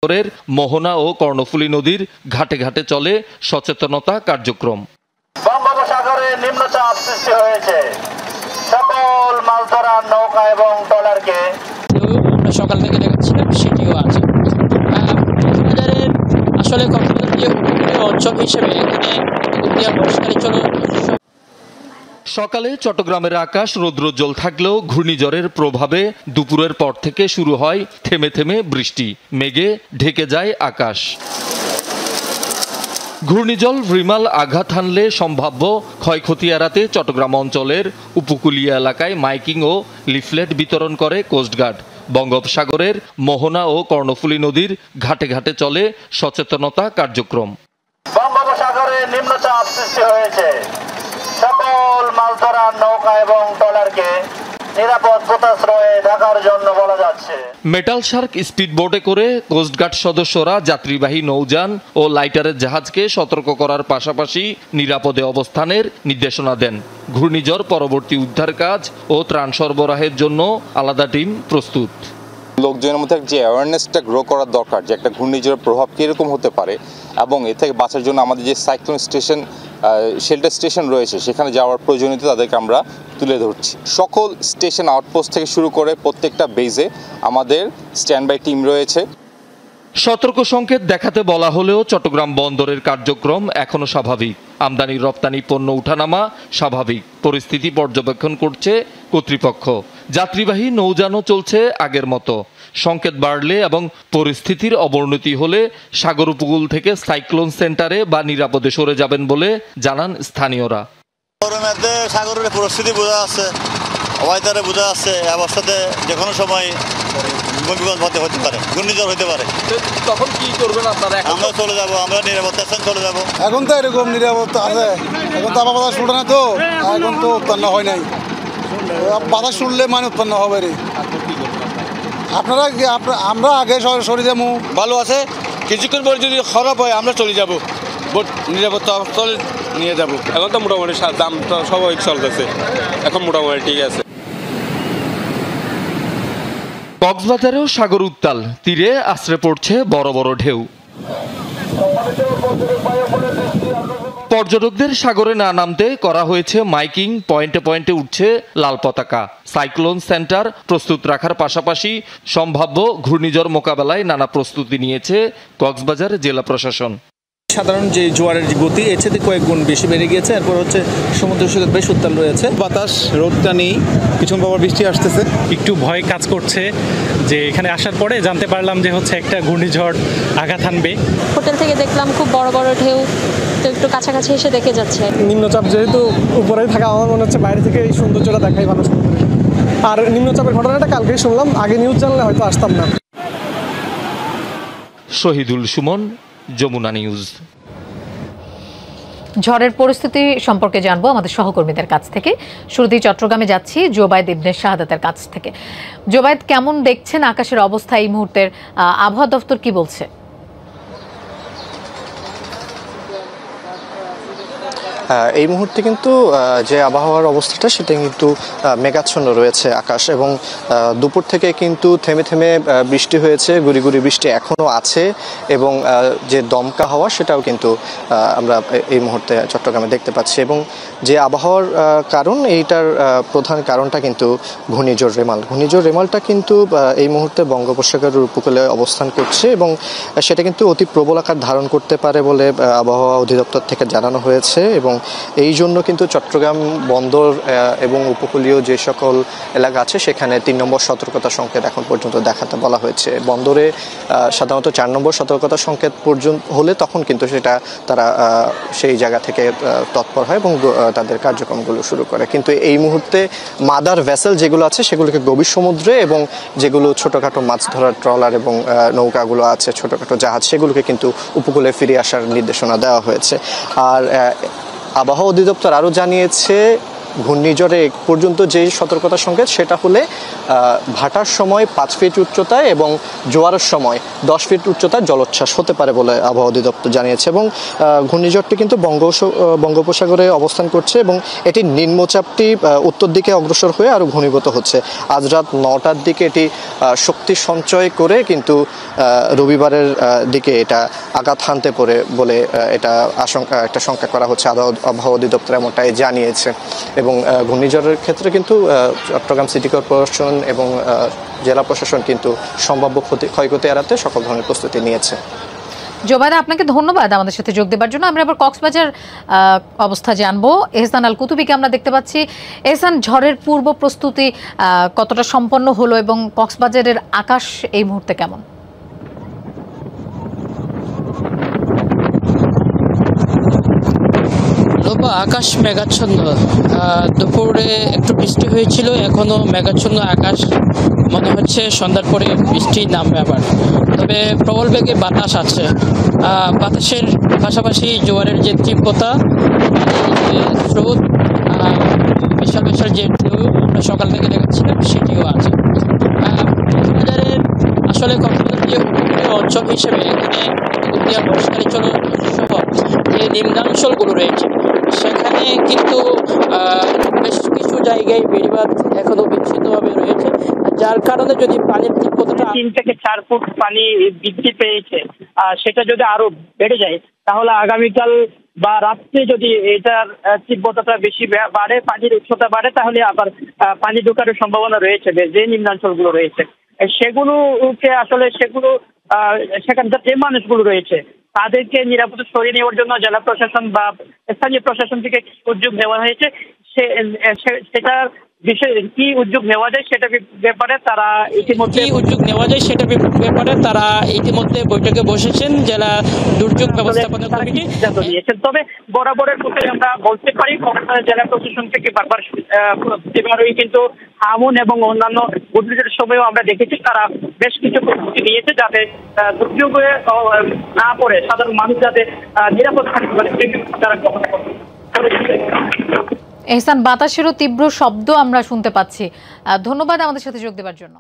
বঙ্গোপসাগরের মোহনা ও কর্ণফুলী নদীর ঘাটে ঘাটে চলে সচেতনতা কার্যক্রম। বঙ্গোপসাগরে নিম্নচাপ সৃষ্টি হয়েছে, সকল মাছ ধরার নৌকা এবং ট্রলারকে সকাল থেকে দেখাচ্ছিলাম সেটিও আছে। আসলে কক্সবাজারের উপকূলীয় অঞ্চল হিসেবে এখানে বর্ষাকালে চলে। সকালে চট্টগ্রামের আকাশ রৌদ্রোজ্জ্বল থাকলেও ঘূর্ণিঝড়ের প্রভাবে দুপুরের পর থেকে শুরু হয় থেমে থেমে বৃষ্টি, মেঘে ঢেকে যায় আকাশ। ঘূর্ণিঝড় রিমাল আঘাত হানলে সম্ভাব্য ক্ষয়ক্ষতি এড়াতে চট্টগ্রাম অঞ্চলের উপকূলীয় এলাকায় মাইকিং ও লিফলেট বিতরণ করে কোস্টগার্ড। বঙ্গোপসাগরের মোহনা ও কর্ণফুলী নদীর ঘাটে ঘাটে চলে সচেতনতা কার্যক্রম। বঙ্গোপসাগরে নিম্নচাপ সৃষ্টি হয়েছে, সকল মাছ ধরার নৌকা এবং ট্রলারকে নিরাপদ পোতাশ্রয়ে থাকার জন্য বলা যাচ্ছে। মেটাল শার্ক স্পিডবোটে করে কোস্টগার্ড সদস্যরা যাত্রীবাহী নৌযান ও লাইটারের জাহাজকে সতর্ক করার পাশাপাশি নিরাপদে অবস্থানের নির্দেশনা দেন। ঘূর্ণিঝড় পরবর্তী উদ্ধার কাজ ও ত্রাণ সরবরাহের জন্য আলাদা টিম প্রস্তুত। লোকজনের মধ্যে যে অ্যাওয়ারনেসটা গ্রো করার দরকার যে একটা ঘূর্ণিঝড়ের প্রভাব কীরকম হতে পারে এবং এ থেকে বাঁচার জন্য আমাদের যে সাইক্লোন স্টেশন শেল্টার স্টেশন রয়েছে সেখানে যাওয়ার প্রয়োজনীয়তা তাদেরকে আমরা তুলে ধরছি। সকল স্টেশন আউটপোস্ট থেকে শুরু করে প্রত্যেকটা বেজে আমাদের স্ট্যান্ড বাই টিম রয়েছে। সতর্ক সংকেত দেখাতে বলা হলেও চট্টগ্রাম বন্দরের কার্যক্রম এখনো স্বাভাবিক। আমদানি রপ্তানি পণ্য উঠানামা স্বাভাবিক। পরিস্থিতি পর্যবেক্ষণ করছে কর্তৃপক্ষ। যাত্রীবাহী নৌযানও চলছে আগের মতো। সংকেত বাড়লে এবং পরিস্থিতির অবনতি হলে সাগর উপকূল থেকে সাইক্লোন সেন্টারে বা নিরাপদে সরে যাবেন বলে জানান স্থানীয়রা। সাগরের পরিস্থিতি বোঝা আছে, ওয়েদারে বোঝা আছে, অবস্থাতে যে কোনো সময় হতে পারে, ঘূর্ণিঝড় হতে পারে। তখন কি করবেন আপনারা? আমরা চলে যাবো, আমরা নিরাপত্তা চলে যাবো। এখন তো এরকম নিরাপত্তা আছে, এখন তো আবার বাতাস শুনে না, তো এখন তো উৎপন্ন হয় নাই। বাতাস শুনলে মানে উৎপন্ন হবে রে। আপনারা আমরা আগে সরে যাবো, ভালো আছে। কিছুক্ষণ পরে যদি খারাপ হয় আমরা চলে যাবো, নিরাপত্তা স্থলে নিয়ে যাবো। এখন তো মোটামুটি দাম তো স্বাভাবিক চলতেছে, এখন মোটামুটি ঠিক আছে। কক্সবাজারেও সাগর উত্তাল, তীরে আশ্রে পড়ছে বড় বড় ঢেউ। পর্যটকদের সাগরে না নামতে করা হয়েছে মাইকিং, পয়েন্টে পয়েন্টে উঠছে লাল পতাকা। সাইক্লোন সেন্টার প্রস্তুত রাখার পাশাপাশি সম্ভাব্য ঘূর্ণিঝড় মোকাবেলায় নানা প্রস্তুতি নিয়েছে কক্সবাজার জেলা প্রশাসন। সাধারণ যে জোয়ারের যে গতি এর চেয়ে কয়েক গুণ বেশি বেড়ে গিয়েছে। এরপর হচ্ছে সমুদ্র সৈকত বেশ উত্তাল রয়েছে, বাতাস রোদটা নেই, কিছুক্ষণ পর বৃষ্টি আসতেছে। একটু ভয় কাজ করছে যে এখানে আসার পরে জানতে পারলাম যে হচ্ছে একটা ঘূর্ণিঝড় আঘাত হানবে। হোটেল থেকে দেখলাম খুব বড় বড় ঢেউ, তো একটু কাছাকাছি এসে দেখে যাচ্ছে। নিম্নচাপ যেহেতু উপরেই থাকা, আমার মনে হচ্ছে বাইরে থেকে এই সৌন্দর্যটা দেখাই ভালো। আর নিম্নচাপের ঘটনাটা কালকেই শুনলাম, আগে নিউজ জানলে হয়তো আসতাম না। শহীদুল সুমন, যমুনা নিউজ। ঝড়ের পরিস্থিতি সম্পর্কে জানবো আমাদের সহকর্মীদের কাছ থেকে। শুরুতেই চট্টগ্রামে যাচ্ছি জোবায়েদ ইবনে শাহাদাতের কাছ থেকে। জোবায়েদ, কেমন দেখছেন আকাশের অবস্থা এই মুহূর্তের? আবহাওয়া দপ্তর কি বলছে? এই মুহূর্তে কিন্তু যে আবহাওয়ার অবস্থাটা সেটা কিন্তু মেঘাচ্ছন্ন রয়েছে আকাশ, এবং দুপুর থেকে কিন্তু থেমে থেমে বৃষ্টি হয়েছে, গুড়ি গুড়ি বৃষ্টি এখনও আছে, এবং যে দমকা হাওয়া সেটাও কিন্তু আমরা এই মুহূর্তে চট্টগ্রামে দেখতে পাচ্ছি। এবং যে আবহাওয়ার কারণ, এইটার প্রধান কারণটা কিন্তু ঘূর্ণিঝড় রেমাল। ঘূর্ণিঝড় রেমালটা কিন্তু এই মুহূর্তে বঙ্গোপসাগরের উপকূলে অবস্থান করছে, এবং সেটা কিন্তু অতি প্রবল আকার ধারণ করতে পারে বলে আবহাওয়া অধিদপ্তর থেকে জানানো হয়েছে। এবং এই জন্য কিন্তু চট্টগ্রাম বন্দর এবং উপকূলীয় যে সকল এলাকা আছে সেখানে ৩ নম্বর সতর্কতা সংকেত এখন পর্যন্ত দেখাতে বলা হয়েছে। বন্দরে সাধারণত ৪ নম্বর সতর্কতা সংকেত পর্যন্ত হলে তখন কিন্তু সেটা তারা সেই জায়গা থেকে তৎপর হয় এবং তাদের কার্যক্রমগুলো শুরু করে। কিন্তু এই মুহূর্তে মাদার ভেসেল যেগুলো আছে সেগুলোকে গভীর সমুদ্রে, এবং যেগুলো ছোটোখাটো মাছ ধরার ট্রলার এবং নৌকাগুলো আছে, ছোটোখাটো জাহাজ, সেগুলোকে কিন্তু উপকূলে ফিরে আসার নির্দেশনা দেওয়া হয়েছে। আর আবহাওয়া অধিদপ্তর আরও জানিয়েছে ঘূর্ণিঝড়ে পর্যন্ত যে সতর্কতা সংকেত সেটা হলে ভাটার সময় 5 ফিট উচ্চতায় এবং জোয়ারের সময় 10 ফিট উচ্চতায় জলোচ্ছ্বাস হতে পারে বলে আবহাওয়া অধিদপ্তর জানিয়েছে। এবং ঘূর্ণিঝড়টি কিন্তু বঙ্গোপসাগরে অবস্থান করছে এবং এটি নিম্নচাপটি উত্তর দিকে অগ্রসর হয়ে আরও ঘনীভূত হচ্ছে। আজ রাত 9টার দিকে এটি শক্তি সঞ্চয় করে কিন্তু রবিবারের দিকে এটা আঘাত হানতে পারে বলে এটা একটা শঙ্কা করা হচ্ছে। আবহাওয়া অধিদপ্তর এমনটাই জানিয়েছে। এবং ঘূর্ণিঝড়ের ক্ষেত্রে কিন্তু চট্টগ্রাম সিটি কর্পোরেশন এবং জেলা প্রশাসন কিন্তু সম্ভাব্য ক্ষয়ক্ষতি এড়াতে সকল ধরনের প্রস্তুতি নিয়েছে। জোবায়েদ, আপনাকে ধন্যবাদ আমাদের সাথে যোগ দেওয়ার জন্য। আমরা এবার কক্সবাজার অবস্থা জানবো। এহসান আল কুতুবিকে আমরা দেখতে পাচ্ছি। এহসান, ঝড়ের পূর্ব প্রস্তুতি কতটা সম্পন্ন হলো এবং কক্সবাজারের আকাশ এই মুহূর্তে কেমন? আকাশ মেঘাচ্ছন্ন, দুপুরে একটু বৃষ্টি হয়েছিল, এখনো মেঘাচ্ছন্ন আকাশ, মনে হচ্ছে সন্ধ্যার পরে বৃষ্টি নামবে আবার। তবে প্রবল বেগে বাতাস আছে, বাতাসের পাশাপাশি জোয়ারের যে তীব্রতা, স্রোত, বিশাল বিশাল যে ঢেউ আমরা সকাল থেকে দেখাচ্ছিলাম সেটিও আছে। কক্সবাজারের আসলে কক্সবাজার যে উপকূলীয় অঞ্চল হিসেবে এখানে কুতুবদিয়া মহেশখালী সহ যে নিম্নাঞ্চলগুলো রয়েছে সেখানে কিন্তু বেশ কিছু জায়গায় বেড়িবাঁধ এখনো বিচ্ছিন্নভাবে রয়েছে, যার কারণে যদি পানির তীব্রতাটা 3 থেকে 4 ফুট পানি বৃদ্ধি পেয়েছে, সেটা যদি আরো বেড়ে যায় তাহলে আগামীকাল বা রাত্রে যদি এটার তীব্রতাটা বেশি বাড়ে, পানির উচ্চতা বাড়ে, তাহলে আবার পানি ঢোকার সম্ভাবনা রয়েছে। যে নিম্নাঞ্চলগুলো রয়েছে সেগুলোকে আসলে সেখানকার যে মানুষগুলো রয়েছে তাদেরকে নিরাপদে সরিয়ে নেওয়ার জন্য জেলা প্রশাসন বা স্থানীয় প্রশাসন থেকে উদ্যোগ নেওয়া হয়েছে। সেটার বিষয়ে কি উদ্যোগ নেওয়া যায় সেটা ব্যাপারে তারা ইতিমধ্যে বৈঠকে বসেছেন জেলা দুর্যোগ ব্যবস্থাপনা কমিটি নিয়েছেন। তবে বরাবরের মতো আমরা বলতে পারি জেলা প্রশাসন থেকে বারবার প্রতিবারই কিন্তু আমন এবং অন্যান্য ঘূর্ণিঝড়ের সময়ও আমরা দেখেছি তারা বেশ কিছু প্রস্তুতি নিয়েছে যাতে দুর্যোগে না পড়ে সাধারণ মানুষ যাতে নিরাপদ থাকতে পারে তারা গ্রহণ করবে। এহসান, বাতাসেরও তীব্র শব্দ আমরা শুনতে পাচ্ছি। ধন্যবাদ আমাদের সাথে যোগ দেওয়ার জন্য।